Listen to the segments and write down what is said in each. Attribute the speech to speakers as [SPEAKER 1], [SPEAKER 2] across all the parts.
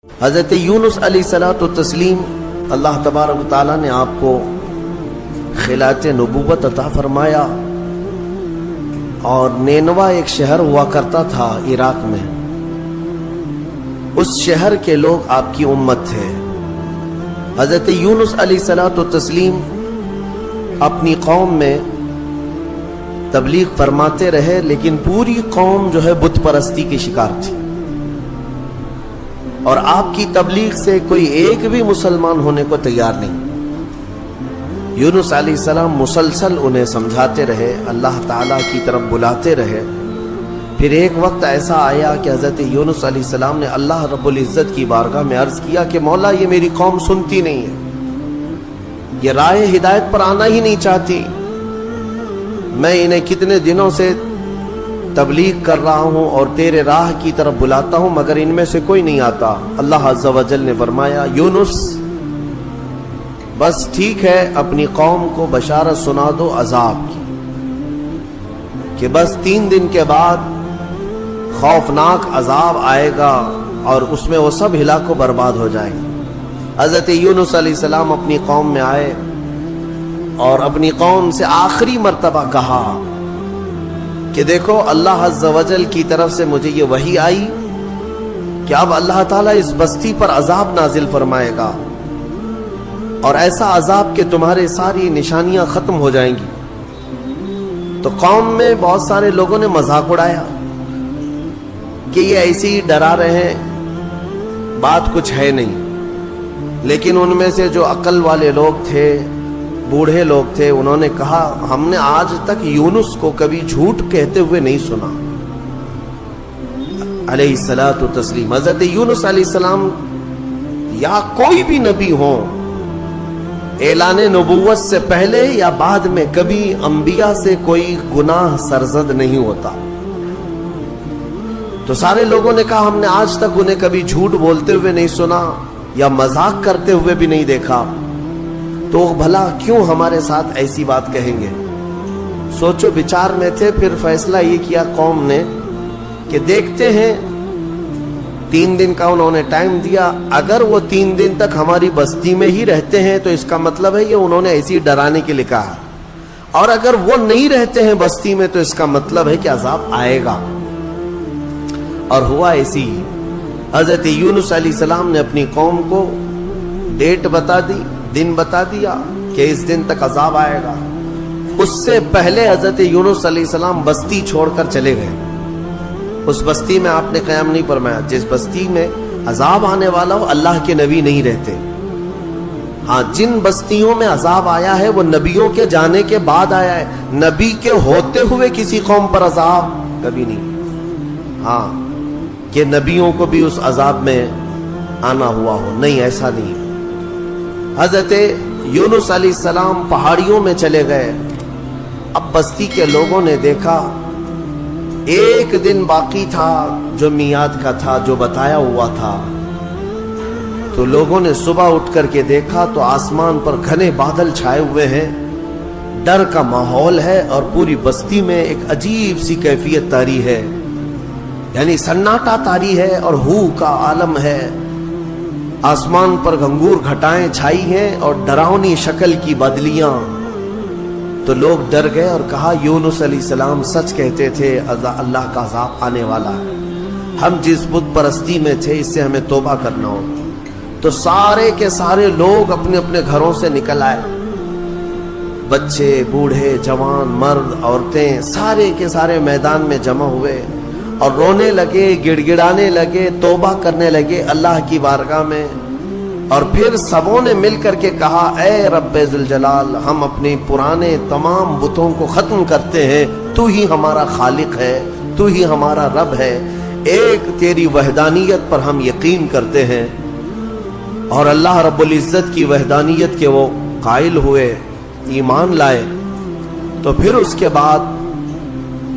[SPEAKER 1] حضرت یونس علیہ الصلوۃ والتسلیم اللہ تبارک و تعالیٰ نے آپ کو خلعت نبوت عطا فرمایا، اور نینوا ایک شہر ہوا کرتا تھا عراق میں، اس شہر کے لوگ آپ کی امت تھے۔ حضرت یونس علیہ الصلوۃ والتسلیم اپنی قوم میں تبلیغ فرماتے رہے، لیکن پوری قوم جو ہے بت پرستی کی شکار تھی، اور آپ کی تبلیغ سے کوئی ایک بھی مسلمان ہونے کو تیار نہیں۔ یونس علیہ السلام مسلسل انہیں سمجھاتے رہے، اللہ تعالیٰ کی طرف بلاتے رہے۔ پھر ایک وقت ایسا آیا کہ حضرت یونس علیہ السلام نے اللہ رب العزت کی بارگاہ میں عرض کیا کہ مولا، یہ میری قوم سنتی نہیں ہے، یہ راہ ہدایت پر آنا ہی نہیں چاہتی، میں انہیں کتنے دنوں سے تبلیغ کر رہا ہوں اور تیرے راہ کی طرف بلاتا ہوں، مگر ان میں سے کوئی نہیں آتا۔ اللہ عز و جل نے فرمایا، یونس بس ٹھیک ہے، اپنی قوم کو بشارت سنا دو عذاب کی، کہ بس 3 دن کے بعد خوفناک عذاب آئے گا اور اس میں وہ سب ہلاک و برباد ہو جائیں گے۔ حضرت یونس علیہ السلام اپنی قوم میں آئے اور اپنی قوم سے آخری مرتبہ کہا کہ دیکھو، اللہ عز و جل کی طرف سے مجھے یہ وحی آئی کہ اب اللہ تعالیٰ اس بستی پر عذاب نازل فرمائے گا، اور ایسا عذاب کہ تمہارے ساری نشانیاں ختم ہو جائیں گی۔ تو قوم میں بہت سارے لوگوں نے مذاق اڑایا کہ یہ ایسے ہی ڈرا رہے ہیں، بات کچھ ہے نہیں۔ لیکن ان میں سے جو عقل والے لوگ تھے، بوڑھے لوگ تھے، انہوں نے کہا، ہم نے آج تک یونس کو کبھی جھوٹ کہتے ہوئے نہیں سنا علیہ الصلوۃ والتسلیم۔ حضرت یونس علیہ السلام یا کوئی بھی نبی ہو، اعلان نبوت سے پہلے یا بعد میں کبھی انبیاء سے کوئی گناہ سرزد نہیں ہوتا۔ تو سارے لوگوں نے کہا، ہم نے آج تک انہیں کبھی جھوٹ بولتے ہوئے نہیں سنا یا مذاق کرتے ہوئے بھی نہیں دیکھا، تو بھلا کیوں ہمارے ساتھ ایسی بات کہیں گے؟ سوچو بچار میں تھے۔ پھر فیصلہ یہ کیا قوم نے کہ دیکھتے ہیں، 3 دن کا انہوں نے ٹائم دیا، اگر وہ 3 دن تک ہماری بستی میں ہی رہتے ہیں تو اس کا مطلب ہے یہ انہوں نے ایسی ڈرانے کے لیے کہا، اور اگر وہ نہیں رہتے ہیں بستی میں تو اس کا مطلب ہے کہ عذاب آئے گا۔ اور ہوا ایسی ہی۔ حضرت یونس علیہ السلام نے اپنی قوم کو ڈیٹ بتا دی، دن بتا دیا کہ اس دن تک عذاب آئے گا۔ اس سے پہلے حضرت یونس علیہ السلام بستی چھوڑ کر چلے گئے۔ اس بستی میں آپ نے قیام نہیں فرمایا۔ جس بستی میں عذاب آنے والا ہو، اللہ کے نبی نہیں رہتے۔ ہاں، جن بستیوں میں عذاب آیا ہے وہ نبیوں کے جانے کے بعد آیا ہے، نبی کے ہوتے ہوئے کسی قوم پر عذاب کبھی نہیں۔ ہاں، کہ نبیوں کو بھی اس عذاب میں آنا ہوا ہو، نہیں، ایسا نہیں۔ حضرت یونس علیہ السلام پہاڑیوں میں چلے گئے۔ اب بستی کے لوگوں نے دیکھا 1 دن باقی تھا جو میعاد کا تھا، جو بتایا ہوا تھا۔ تو لوگوں نے صبح اٹھ کر کے دیکھا تو آسمان پر گھنے بادل چھائے ہوئے ہیں، ڈر کا ماحول ہے، اور پوری بستی میں ایک عجیب سی کیفیت طاری ہے، یعنی سناٹا طاری ہے اور ہو کا عالم ہے۔ آسمان پر گھنگور گھٹائیں چھائی ہیں اور ڈراؤنی شکل کی بدلیاں۔ تو لوگ ڈر گئے اور کہا، یونس علیہ السلام سچ کہتے تھے، اللہ کا عذاب آنے والا ہے، ہم جس بت پرستی میں تھے اس سے ہمیں توبہ کرنا ہوگا۔ تو سارے کے سارے لوگ اپنے اپنے گھروں سے نکل آئے، بچے، بوڑھے، جوان، مرد، عورتیں، سارے کے سارے میدان میں جمع ہوئے اور رونے لگے، گڑ گڑانے لگے، توبہ کرنے لگے اللہ کی بارگاہ میں۔ اور پھر سبوں نے مل کر کے کہا، اے رب ذوالجلال، ہم اپنے پرانے تمام بتوں کو ختم کرتے ہیں، تو ہی ہمارا خالق ہے، تو ہی ہمارا رب ہے، ایک تیری وحدانیت پر ہم یقین کرتے ہیں۔ اور اللہ رب العزت کی وحدانیت کے وہ قائل ہوئے، ایمان لائے۔ تو پھر اس کے بعد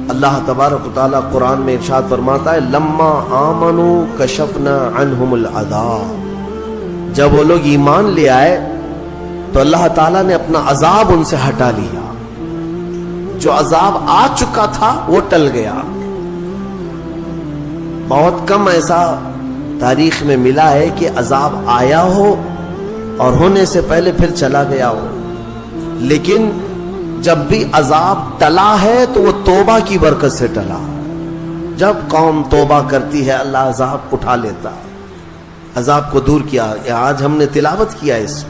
[SPEAKER 1] اللہ تبارک و تعالیٰ قرآن میں ارشاد فرماتا ہے، لما آمنوا کشفنا عنہم العذاب۔ جب وہ لوگ ایمان لے آئے تو اللہ تعالیٰ نے اپنا عذاب ان سے ہٹا لیا، جو عذاب آ چکا تھا وہ ٹل گیا۔ بہت کم ایسا تاریخ میں ملا ہے کہ عذاب آیا ہو اور ہونے سے پہلے پھر چلا گیا ہو، لیکن جب بھی عذاب ٹلا ہے تو وہ توبہ کی برکت سے ٹلا۔ جب قوم توبہ کرتی ہے اللہ عذاب اٹھا لیتا ہے، عذاب کو دور کیا۔ آج ہم نے تلاوت کیا اس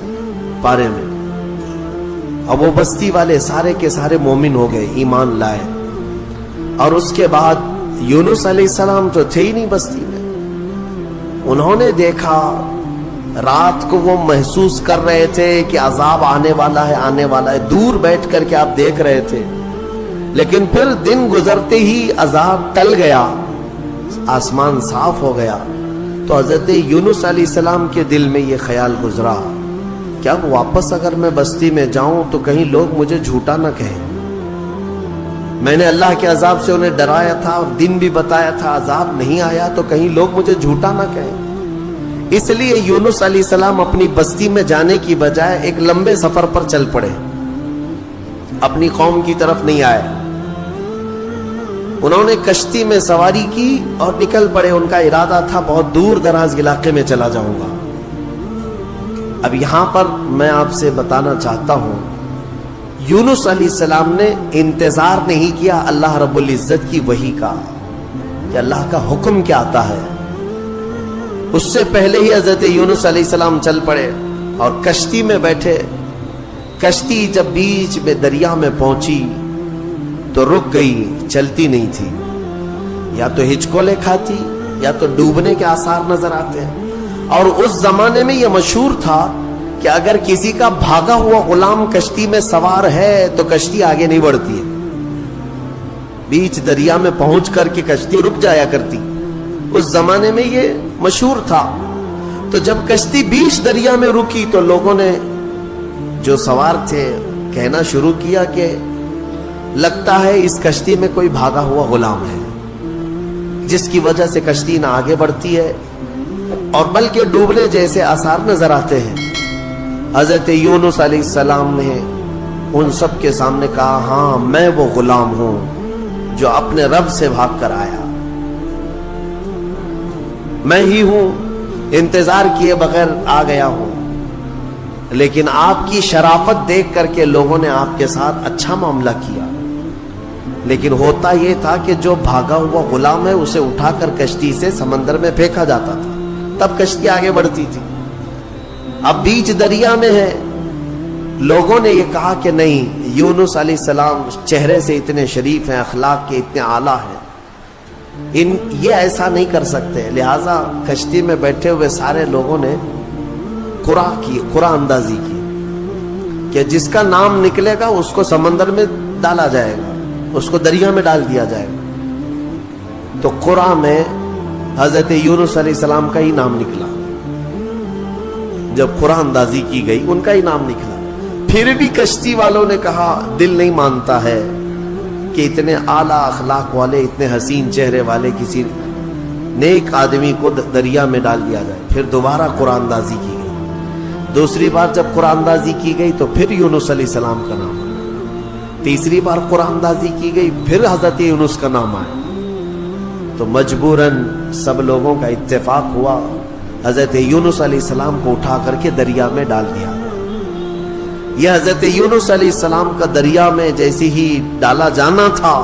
[SPEAKER 1] پارے میں، اب وہ بستی والے سارے کے سارے مومن ہو گئے، ایمان لائے، اور اس کے بعد یونس علیہ السلام تو تھے ہی نہیں بستی میں۔ انہوں نے دیکھا، رات کو وہ محسوس کر رہے تھے کہ عذاب آنے والا ہے، آنے والا ہے، دور بیٹھ کر کے آپ دیکھ رہے تھے، لیکن پھر دن گزرتے ہی عذاب ٹل گیا، آسمان صاف ہو گیا، تو حضرت یونس علیہ السلام کے دل میں یہ خیال گزرا کہ اب واپس اگر میں بستی میں جاؤں تو کہیں لوگ مجھے جھوٹا نہ کہیں۔ میں نے اللہ کے عذاب سے انہیں ڈرایا تھا اور دن بھی بتایا تھا، عذاب نہیں آیا تو کہیں لوگ مجھے جھوٹا نہ کہیں۔ اس لیے یونس علیہ السلام اپنی بستی میں جانے کی بجائے ایک لمبے سفر پر چل پڑے، اپنی قوم کی طرف نہیں آئے۔ انہوں نے کشتی میں سواری کی اور نکل پڑے، ان کا ارادہ تھا بہت دور دراز علاقے میں چلا جاؤں گا۔ اب یہاں پر میں آپ سے بتانا چاہتا ہوں، یونس علیہ السلام نے انتظار نہیں کیا اللہ رب العزت کی وحی کا کہ اللہ کا حکم کیا آتا ہے، اس سے پہلے ہی حضرت یونس علیہ السلام چل پڑے اور کشتی میں بیٹھے۔ کشتی جب بیچ میں دریا میں پہنچی تو رک گئی، چلتی نہیں تھی، یا تو ہچکولے کھاتی یا تو ڈوبنے کے آثار نظر آتے ہیں۔ اور اس زمانے میں یہ مشہور تھا کہ اگر کسی کا بھاگا ہوا غلام کشتی میں سوار ہے تو کشتی آگے نہیں بڑھتی ہے، بیچ دریا میں پہنچ کر کے کشتی رک جایا کرتی، اس زمانے میں یہ مشہور تھا۔ تو جب کشتی بیچ دریا میں رکی تو لوگوں نے جو سوار تھے کہنا شروع کیا کہ لگتا ہے اس کشتی میں کوئی بھاگا ہوا غلام ہے، جس کی وجہ سے کشتی نہ آگے بڑھتی ہے اور بلکہ ڈوبنے جیسے آثار نظر آتے ہیں۔ حضرت یونس علیہ السلام نے ان سب کے سامنے کہا، ہاں میں وہ غلام ہوں جو اپنے رب سے بھاگ کر آیا، میں ہی ہوں، انتظار کیے بغیر آ گیا ہوں، لیکن آپ کی شرافت دیکھ کر کے لوگوں نے آپ کے ساتھ اچھا معاملہ کیا، لیکن ہوتا یہ تھا کہ جو بھاگا ہوا غلام ہے اسے اٹھا کر کشتی سے سمندر میں پھینکا جاتا تھا، تب کشتی آگے بڑھتی تھی۔ اب بیچ دریا میں ہے، لوگوں نے یہ کہا کہ نہیں، یونس علیہ السلام چہرے سے اتنے شریف ہیں، اخلاق کے اتنے اعلیٰ ہیں، یہ ایسا نہیں کر سکتے، لہٰذا کشتی میں بیٹھے ہوئے سارے لوگوں نے قرآن اندازی کی کہ جس کا نام نکلے گا اس کو سمندر میں ڈالا جائے گا، اس کو دریا میں ڈال دیا جائے گا۔ تو قرآن میں حضرت یونس علیہ السلام کا ہی نام نکلا، جب قرآن اندازی کی گئی ان کا ہی نام نکلا۔ پھر بھی کشتی والوں نے کہا دل نہیں مانتا ہے کہ اتنے اعلیٰ اخلاق والے، اتنے حسین چہرے والے کسی نیک آدمی کو دریا میں ڈال دیا جائے۔ پھر دوبارہ قرآن اندازی کی گئی، دوسری بار جب قرآن اندازی کی گئی تو پھر یونس علیہ السلام کا نام آیا، تیسری بار قرآن اندازی کی گئی پھر حضرت یونس کا نام آیا۔ تو مجبوراً سب لوگوں کا اتفاق ہوا، حضرت یونس علیہ السلام کو اٹھا کر کے دریا میں ڈال دیا۔ یہ حضرت یونس علیہ السلام کا دریا میں جیسے ہی ڈالا جانا تھا،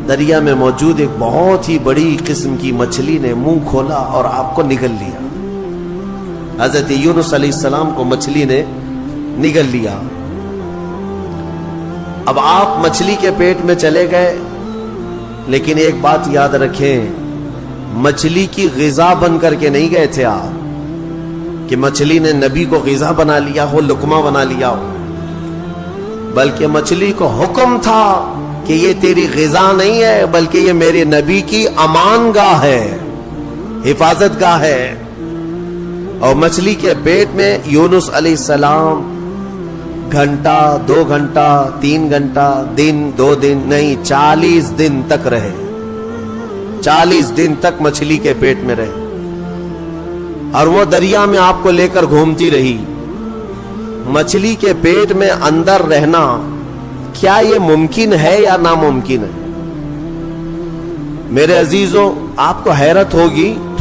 [SPEAKER 1] دریا میں موجود ایک بہت ہی بڑی قسم کی مچھلی نے منہ کھولا اور آپ کو نگل لیا۔ حضرت یونس علیہ السلام کو مچھلی نے نگل لیا۔ اب آپ مچھلی کے پیٹ میں چلے گئے، لیکن ایک بات یاد رکھیں، مچھلی کی غذا بن کر کے نہیں گئے تھے آپ کہ مچھلی نے نبی کو غذا بنا لیا ہو، لقمہ بنا لیا ہو، بلکہ مچھلی کو حکم تھا کہ یہ تیری غذا نہیں ہے بلکہ یہ میرے نبی کی امان گاہ ہے، حفاظت گاہ ہے۔ اور مچھلی کے پیٹ میں یونس علیہ السلام گھنٹہ، 2 گھنٹہ، 3 گھنٹہ، دن، 2 دن نہیں، 40 دن تک رہے، 40 دن تک مچھلی کے پیٹ میں رہے، اور وہ دریا میں آپ کو لے کر گھومتی رہی۔ مچھلی کے پیٹ میں اندر رہنا کیا یہ ممکن ہے یا ناممکن ہے؟ میرے عزیزوں، آپ کو حیرت ہوگی،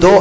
[SPEAKER 1] 2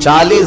[SPEAKER 1] 40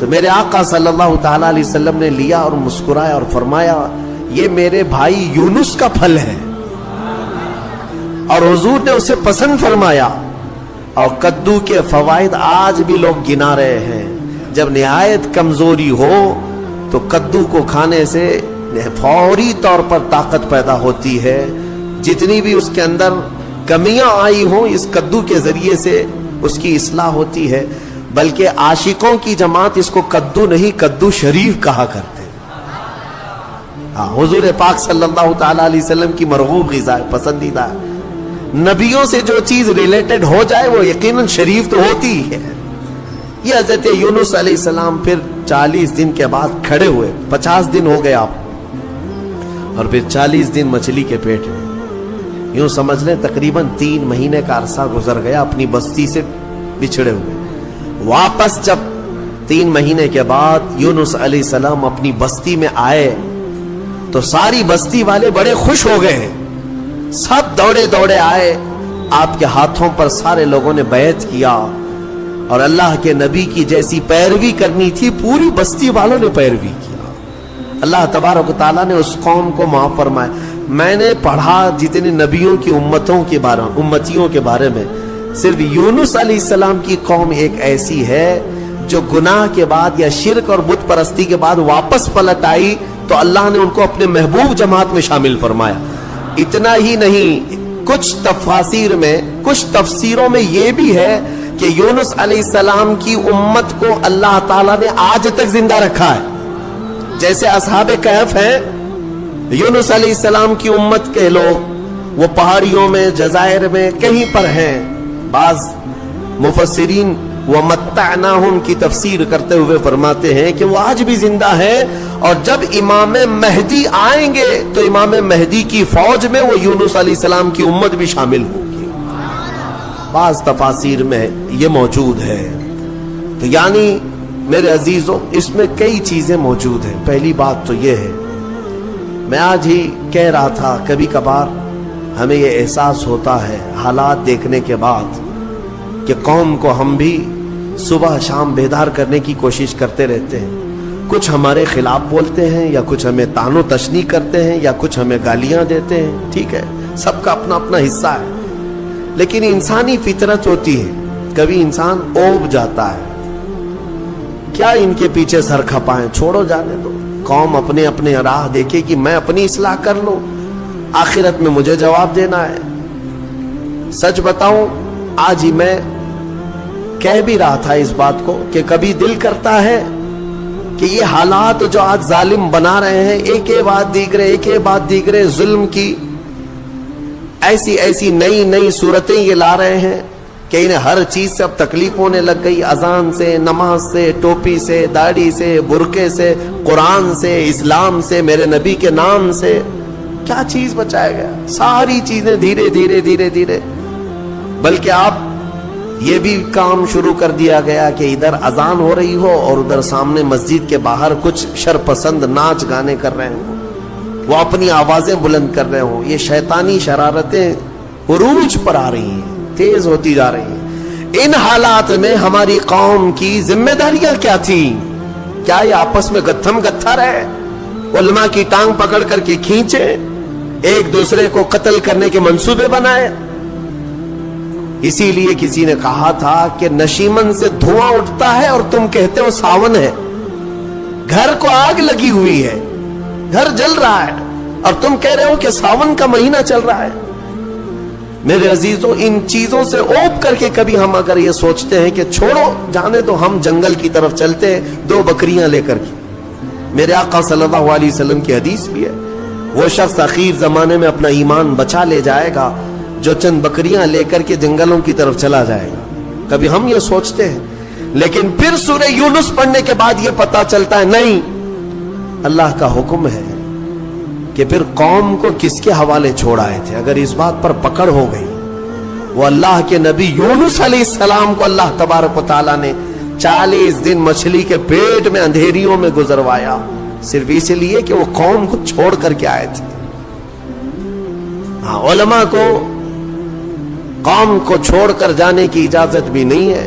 [SPEAKER 1] تو میرے آقا صلی اللہ تعالی علیہ وسلم نے لیا اور مسکرایا اور فرمایا یہ میرے بھائی یونس کا پھل ہے، اور حضور نے اسے پسند فرمایا۔ اور کدو کے فوائد آج بھی لوگ گنا رہے ہیں۔ جب نہایت کمزوری ہو تو کدو کو کھانے سے فوری طور پر طاقت پیدا ہوتی ہے، جتنی بھی اس کے اندر کمیاں آئی ہوں اس کدو کے ذریعے سے اس کی اصلاح ہوتی ہے۔ بلکہ عاشقوں کی جماعت اس کو کدو نہیں کدو شریف کہا کرتے ہیں۔ ہاں، حضور پاک صلی اللہ تعالی علیہ وسلم کی مرغوب غذا ہے، پسندیدہ ہے۔ نبیوں سے جو چیز ریلیٹڈ ہو جائے وہ یقیناً شریف تو ہوتی ہے۔ یہ حضرت یونس علیہ السلام پھر 40 دن کے بعد کھڑے ہوئے، 50 دن ہو گئے آپ، اور پھر 40 دن مچھلی کے پیٹ میں، یوں سمجھ لیں تقریباً 3 مہینے کا عرصہ گزر گیا اپنی بستی سے بچھڑے ہوئے۔ واپس جب 3 مہینے کے بعد یونس علیہ السلام اپنی بستی میں آئے تو ساری بستی والے بڑے خوش ہو گئے، سب دوڑے دوڑے آئے، آپ کے ہاتھوں پر سارے لوگوں نے بیعت کیا، اور اللہ کے نبی کی جیسی پیروی کرنی تھی پوری بستی والوں نے پیروی کیا۔ اللہ تبارک و تعالیٰ نے اس قوم کو معاف فرمایا۔ میں نے پڑھا جتنے نبیوں کی امتیوں کے بارے میں، صرف یونس علیہ السلام کی قوم ایک ایسی ہے جو گناہ کے بعد یا شرک اور بت پرستی کے بعد واپس پلٹ آئی تو اللہ نے ان کو اپنے محبوب جماعت میں شامل فرمایا۔ اتنا ہی نہیں، کچھ تفسیروں میں یہ بھی ہے کہ یونس علیہ السلام کی امت کو اللہ تعالیٰ نے آج تک زندہ رکھا ہے۔ جیسے اصحاب کہف ہیں، یونس علیہ السلام کی امت کے لوگ وہ پہاڑیوں میں، جزائر میں کہیں پر ہیں۔ بعض مفسرین وَمَتَّعْنَاهُمْ کی تفسیر کرتے ہوئے فرماتے ہیں کہ وہ آج بھی زندہ ہے، اور جب امام مہدی آئیں گے تو امام مہدی کی فوج میں وہ یونس علیہ السلام کی امت بھی شامل ہوگی۔ بعض تفاسیر میں یہ موجود ہے۔ تو یعنی میرے عزیزوں اس میں کئی چیزیں موجود ہیں۔ پہلی بات تو یہ ہے، میں آج ہی کہہ رہا تھا کبھی کبھار ہمیں یہ احساس ہوتا ہے حالات دیکھنے کے بعد کہ قوم کو ہم بھی صبح شام بیدار کرنے کی کوشش کرتے رہتے ہیں۔ کچھ ہمارے خلاف بولتے ہیں، یا کچھ ہمیں طعن و تشنیع کرتے ہیں، یا کچھ ہمیں گالیاں دیتے ہیں، ٹھیک ہے، سب کا اپنا اپنا حصہ ہے۔ لیکن انسانی فطرت ہوتی ہے، کبھی انسان اوب جاتا ہے، کیا ان کے پیچھے سر کھپائیں، چھوڑو جانے دو، قوم اپنے اپنے راہ دیکھے کہ میں اپنی اصلاح کر لوں، آخرت میں مجھے جواب دینا ہے۔ سچ بتاؤں، آج ہی میں کہہ بھی رہا تھا اس بات کو کہ کبھی دل کرتا ہے کہ یہ حالات جو آج ظالم بنا رہے ہیں، ایک بات دیگرے ظلم کی ایسی نئی صورتیں یہ لا رہے ہیں کہ انہیں ہر چیز سے اب تکلیف ہونے لگ گئی، اذان سے، نماز سے، ٹوپی سے، داڑھی سے، برقعے سے، قرآن سے، اسلام سے، میرے نبی کے نام سے، کیا چیز بچایا گیا؟ ساری چیزیں دھیرے دھیرے بلکہ آپ یہ بھی کام شروع کر دیا گیا کہ ادھر اذان ہو رہی ہو اور ادھر سامنے مسجد کے باہر کچھ شرپسند ناچ گانے کر رہے ہوں، وہ اپنی آوازیں بلند کر رہے ہوں۔ یہ شیطانی شرارتیں عروج پر آ رہی ہیں، تیز ہوتی جا رہی ہیں۔ ان حالات میں ہماری قوم کی ذمہ داریاں کیا تھیں؟ کیا یہ آپس میں گتھم گتھا رہے، علماء کی ٹانگ پکڑ کر کے کھینچے، ایک دوسرے کو قتل کرنے کے منصوبے بنائے؟ اسی لیے کسی نے کہا تھا کہ نشیمن سے دھواں اٹھتا ہے اور تم کہتے ہو ساون ہے، گھر کو آگ لگی ہوئی ہے، گھر جل رہا ہے اور تم کہہ رہے ہو کہ ساون کا مہینہ چل رہا ہے۔ میرے عزیزوں، ان چیزوں سے اوپ کر کے کبھی ہم اگر یہ سوچتے ہیں کہ چھوڑو جانے تو ہم جنگل کی طرف چلتے ہیں 2 بکریاں لے کر کے، میرے آقا صلی اللہ علیہ وسلم کی حدیث بھی ہے، وہ شخص اخیر زمانے میں اپنا ایمان بچا لے جائے گا جو چند بکریاں لے کر کے جنگلوں کی طرف چلا جائے گا۔ کبھی ہم یہ سوچتے ہیں، لیکن پھر سورہ یونس پڑھنے کے بعد یہ پتا چلتا ہے نہیں، اللہ کا حکم ہے کہ پھر قوم کو کس کے حوالے چھوڑ آئے تھے۔ اگر اس بات پر پکڑ ہو گئی، وہ اللہ کے نبی یونس علیہ السلام کو اللہ تبارک و تعالیٰ نے 40 دن مچھلی کے پیٹ میں اندھیریوں میں گزروایا، صرف اس لیے کہ وہ قوم کو چھوڑ کر کے آئے تھے۔ ہاں، علماء کو قوم کو چھوڑ کر جانے کی اجازت بھی نہیں ہے،